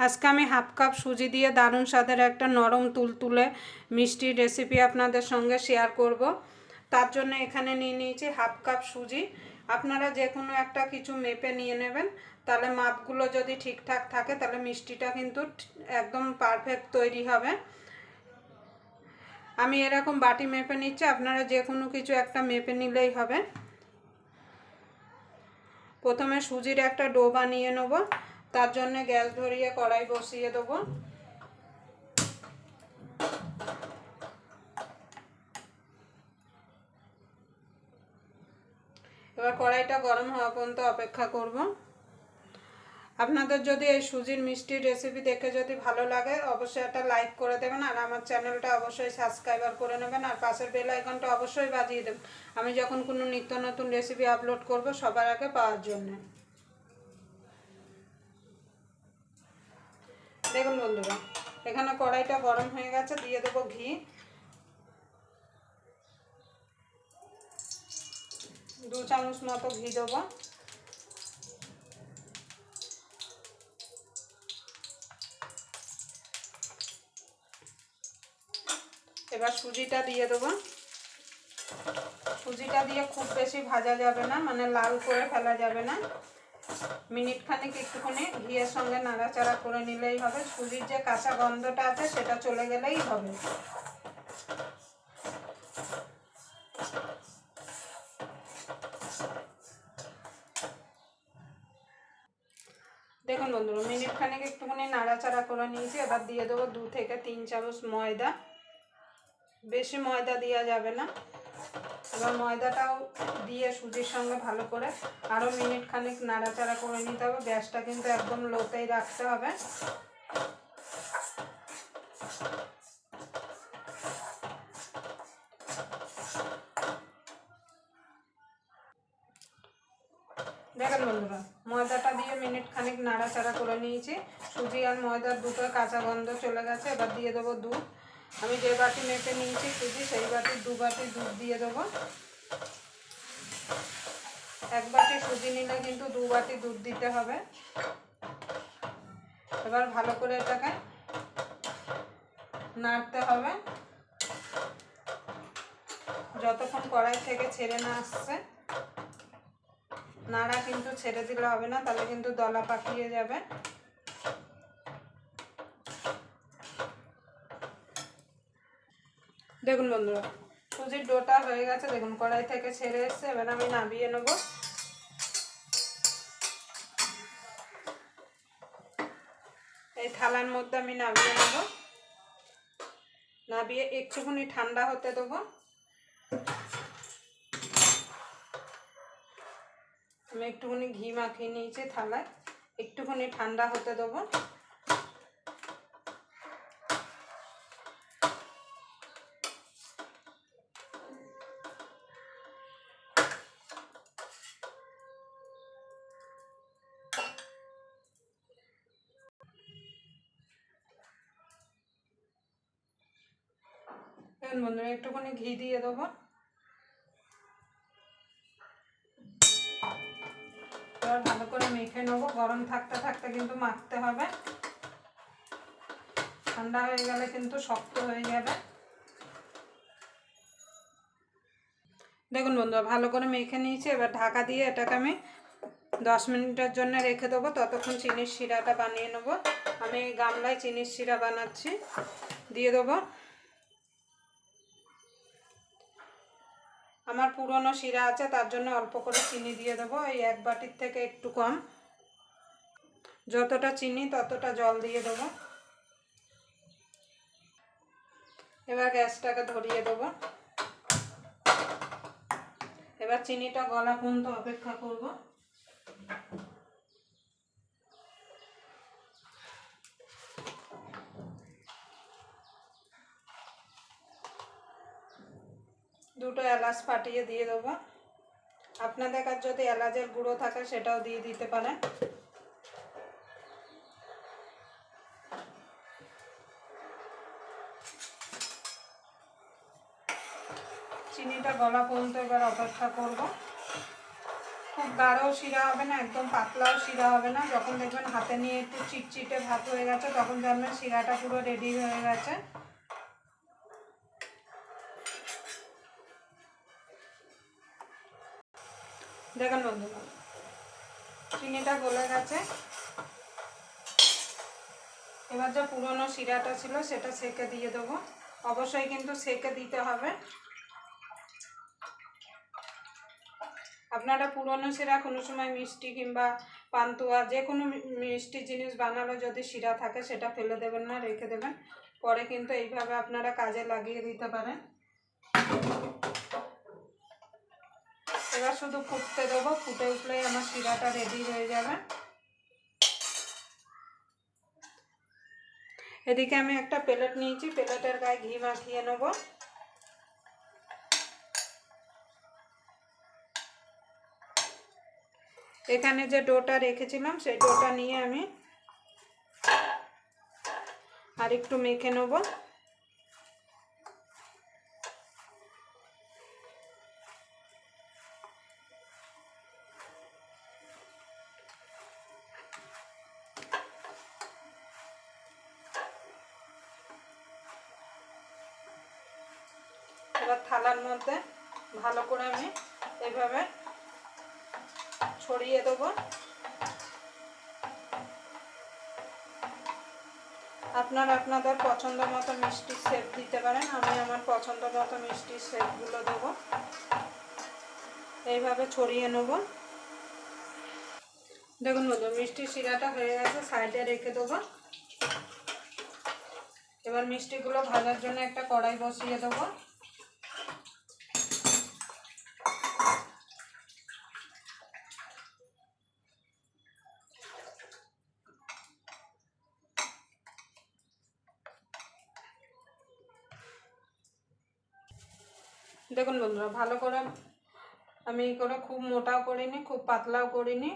আজকে আমি half cup সুজি দিয়ে দারুণ স্বাদের একটা নরম তুলতুলে মিষ্টি রেসিপি আপনাদের সঙ্গে শেয়ার করব। তার জন্য এখানে নিয়ে নিয়েছি হাফ কাপ সুজি। আপনারা যে কোনো একটা কিছু মেপে নিয়ে নেবেন, তাহলে মাপগুলো যদি ঠিকঠাক থাকে তাহলে মিষ্টিটা কিন্তু একদম পারফেক্ট তৈরি হবে। আমি এরকম বাটি মেপে নিচ্ছি, আপনারা যে কোনো কিছু একটা মেপে নিলেই হবে। প্রথমে সুজির একটা ডো বানিয়ে নেব। তার জন্য গ্যাস ধরিয়ে কড়াই বসিয়ে দেবো। এবার কড়াইটা গরম হওয়া পর্যন্ত অপেক্ষা করব। আপনাদের যদি এই সুজির মিষ্টির রেসিপি দেখে যদি ভালো লাগে অবশ্যই একটা লাইক করে দেবেন, আর আমার চ্যানেলটা অবশ্যই সাবস্ক্রাইবার করে নেবেন, আর পাশের বেল আইকনটা অবশ্যই বাজিয়ে দেবেন আমি যখন কোনো নিত্য নতুন রেসিপি আপলোড করব সবার আগে পাওয়ার জন্য। দেখুন বন্ধুরা, এখানে কড়াইটা গরম হয়ে গেছে, দিয়ে দেবো ঘি। 2 চামচ মতো ঘি দেবো। এবার সুজিটা দিয়ে দেবো। সুজিটা দিয়ে খুব বেশি ভাজা যাবে না, মানে লাল করে ফেলা যাবে না। মিনিট খানেক একটুখানি ঘিয়ের সঙ্গে নাড়াচাড়া করে নিলেই হবে। সুজির যে কাঁচা গন্ধটা আছে সেটা চলে গেলেই হবে। দেখুন বন্ধুরা, মিনিট খানেক একটুখানি নাড়াচাড়া করে নিয়েছি। এবার দিয়ে দেবো 2 থেকে 3 চামচ ময়দা। বেশি ময়দা দেওয়া যাবে না। এবার ময়দাটাও দিয়ে সুজির সঙ্গে ভালো করে আরও মিনিট খানেক নাড়াচাড়া করে নিতে হবে। গ্যাসটা কিন্তু একদম লোতেই রাখতে হবে। দেখেন বন্ধুরা, ময়দাটা দিয়ে মিনিট খানেক নাড়াচাড়া করে নিয়েছি। সুজি আর ময়দার দুটো কাঁচা গন্ধ চলে গেছে। এবার দিয়ে দেবো দুধ। আমি যে বাটি মেপে নিয়েছি সুজি, সেই বাটির 2 বাটি দুধ দিয়ে দেবো। 1 বাটি সুজি নিলে কিন্তু 2 বাটি দুধ দিতে হবে। এবার ভালো করে এটাকে নাড়তে হবে যতক্ষণ কড়াই থেকে ছেড়ে না আসছে। নাড়া কিন্তু ছেড়ে দিলে হবে না, তাহলে কিন্তু দলা পাকিয়ে যাবে। দেখুন বন্ধুরা, সুজির ডোটা হয়ে গেছে। দেখুন কড়াই থেকে ছেড়ে এসছে। এবার আমি নামিয়ে নেব। এই থালার মধ্যে আমি নামিয়ে নেব। নামিয়ে একটুখানি ঠান্ডা হতে দেবো। আমি একটুখানি ঘি মাখিয়ে নিয়েছি থালায়, একটুখানি ঠান্ডা হতে দেবো। দেখুন বন্ধুরা, একটুখানি ঘি দিয়ে দেবো। এবার ভালো করে মেখে নেবো। গরম থাকতে থাকতে কিন্তু মাখতে হবে, ঠান্ডা হয়ে গেলে কিন্তু শক্ত হয়ে যাবে। দেখুন বন্ধুরা, ভালো করে মেখে নিয়েছি। এবার ঢাকা দিয়ে এটাকে আমি 10 মিনিটের জন্য রেখে দেবো। ততক্ষণ চিনির শিরাটা বানিয়ে নেব। আমি গামলায় চিনির শিরা বানাচ্ছি। দিয়ে দেবো। আমার পুরনো শিরা আছে, তার জন্য অল্প করে চিনি দিয়ে দেবো। এই 1 বাটির থেকে একটু কম। যতটা চিনি ততটা জল দিয়ে দেবো। এবার গ্যাসটাকে ধরিয়ে দেবো। এবার চিনিটা গলা পর্যন্ত অপেক্ষা করব। দুটো এলাচ ফাটিয়ে দিয়ে দেবো। আপনাদের কাছে যদি এলাচের গুঁড়ো থাকে সেটাও দিয়ে দিতে পারেন। চিনিটা গলা পর্যন্ত এবার অপেক্ষা করব। খুব গাঢ় শিরা হবে না, একদম পাতলাও শিরা হবে না। যখন দেখবেন হাতে নিয়ে একটু চিটচিটে ভাত হয়ে গেছে তখন জানবেন শিরাটা পুরো রেডি হয়ে গেছে। দেখুন বন্ধুরা চিনিটা গলে গেছে। এবার যে পুরনো শিরাটা ছিল সেটা সেকে দিয়ে দেবো। অবশ্যই কিন্তু সেকে দিতে হবে। আপনারা পুরনো শিরা কোনো সময় মিষ্টি কিংবা পান্তুয়া যে কোনো মিষ্টি জিনিস বানালে যদি শিরা থাকে সেটা ফেলে দেবেন না, রেখে দেবেন। পরে কিন্তু এইভাবে আপনারা কাজে লাগিয়ে দিতে পারেন। এবার শুধু ফুটতে দেবো, ফুটে উঠলেই আমার শিরাটা রেডি হয়ে যাবে। এদিকে আমি একটা প্লেট নিয়েছি, প্লেটের গায়ে ঘি মাখিয়ে নেব। এখানে যে ডোটা রেখেছিলাম সেই ডোটা নিয়ে আমি আর একটু মেখে নেব। এবার থালার মধ্যে ভালো করে আমি এভাবে ছড়িয়ে দেবো। আপনারা আপনাদের পছন্দ মতো মিষ্টির শেপ দিতে পারেন। আমি আমার পছন্দ মতো মিষ্টির শেপগুলো দেবো। এইভাবে ছড়িয়ে নেব। দেখুন বন্ধু মিষ্টির শিরাটা হয়ে গেছে, সাইডে রেখে দেবো। এবার মিষ্টিগুলো ভাজার জন্য একটা কড়াই বসিয়ে দেবো। দেখুন বন্ধুরা ভালো করে আমি করে খুব মোটাও করিনি, খুব পাতলাও করিনি।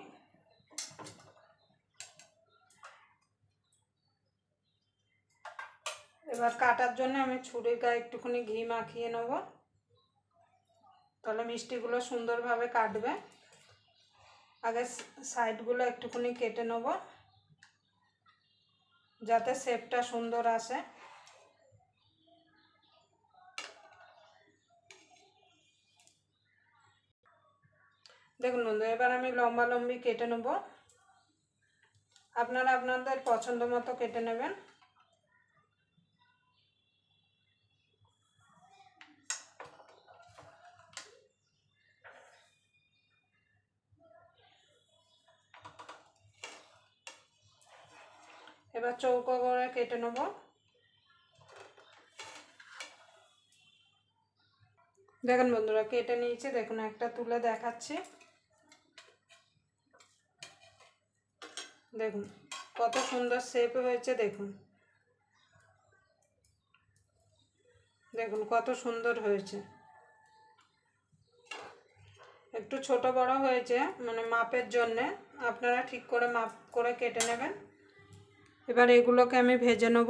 এবার কাটার জন্য আমি ছুরির গায়ে একটুখানি ঘি মাখিয়ে নেব, তাহলে মিষ্টিগুলো সুন্দরভাবে কাটবে। আগে সাইডগুলো একটুখানি কেটে নেব যাতে শেপটা সুন্দর আসে। দেখুন বন্ধু এবার আমি লম্বা লম্বি কেটে নেব। আপনারা আপনাদের পছন্দ মতো কেটে নেবেন। এবার চৌকো করে কেটে নেব। দেখুন বন্ধুরা কেটে নিয়েছি, দেখুন একটা তুলে দেখাচ্ছি। দেখুন কত সুন্দর শেপ হয়েছে। দেখুন দেখুন কত সুন্দর হয়েছে। একটু ছোট বড় হয়েছে মানে মাপের জন্যে, আপনারা ঠিক করে মাপ করে কেটে নেবেন। এবার এগুলোকে আমি ভেজে নেব।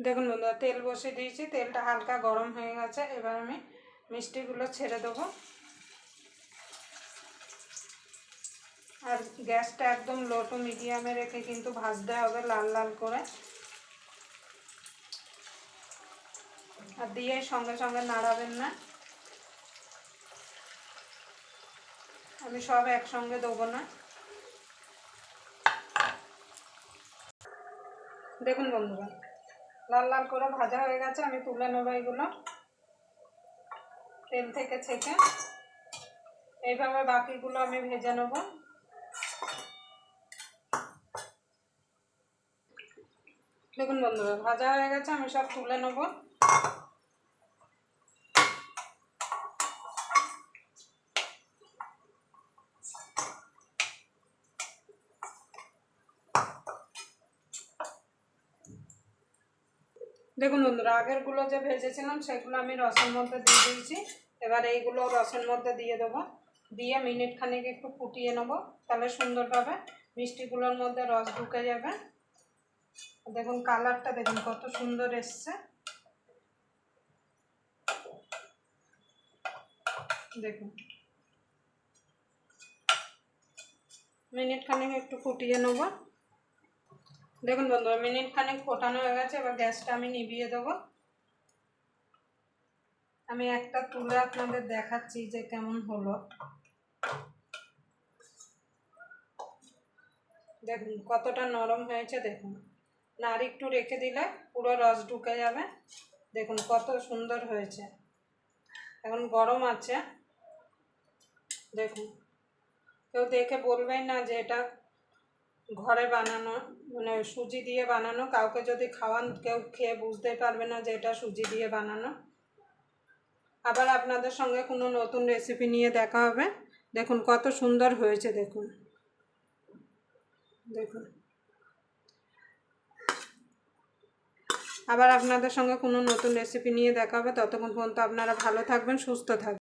দেখুন বন্ধুরা তেল বসিয়ে দিয়েছি, তেলটা হালকা গরম হয়ে গেছে। এবার আমি মিষ্টিগুলো ছেড়ে দেবো। আর গ্যাসটা একদম লো টু মিডিয়ামে রেখে কিন্তু ভাজতে হবে লাল লাল করে। আর দিয়ে সঙ্গে সঙ্গে নাড়াবেন না। আমি সব একসঙ্গে দেবো না। দেখুন বন্ধুরা লাল লাল করে ভাজা হয়ে গেছে, আমি তুলে নেবো এগুলো তেল থেকে ছেঁকে। এইভাবে বাকিগুলো আমি ভেজে নেব। দেখুন বন্ধুরা ভাজা হয়ে গেছে, আমি সব তুলে নেব। দেখুন বন্ধুরা আগেরগুলো যে ভেজেছিলাম সেগুলো আমি রসের মধ্যে দিয়ে দিয়েছি। এবার এইগুলো রসের মধ্যে দিয়ে দেবো, দিয়ে মিনিট খানিক একটু ফুটিয়ে নেব, তাহলে সুন্দরভাবে মিষ্টিগুলোর মধ্যে রস ঢুকে যাবে। দেখুন কালারটা দেখুন কত সুন্দর এসছে। দেখুন মিনিট খানেক একটু ফুটিয়ে নেব। দেখুন বন্ধুরা, মিনিট খানেক ফোটানো হয়ে গেছে। এবার গ্যাসটা আমি নিভিয়ে দেবো। আমি একটা তুলে আপনাদের দেখাচ্ছি যে কেমন হলো। দেখুন কতটা নরম হয়েছে। দেখুন না, আর একটু রেখে দিলে পুরো রস ঢুকে যাবে। দেখুন কত সুন্দর হয়েছে। এখন গরম আছে। দেখুন কেউ দেখে বলবেই না যে এটা ঘরে বানানো, মানে সুজি দিয়ে বানানো। কাউকে যদি খাওয়ান, কেউ খেয়ে বুঝতেই পারবে না যে এটা সুজি দিয়ে বানানো। আবার আপনাদের সঙ্গে কোনো নতুন রেসিপি নিয়ে দেখা হবে। দেখুন কত সুন্দর হয়েছে। দেখুন দেখুন আবার আপনাদের সঙ্গে কোনো নতুন রেসিপি নিয়ে দেখা হবে। ততক্ষণ পর্যন্ত আপনারা ভালো থাকবেন, সুস্থ থাকবেন।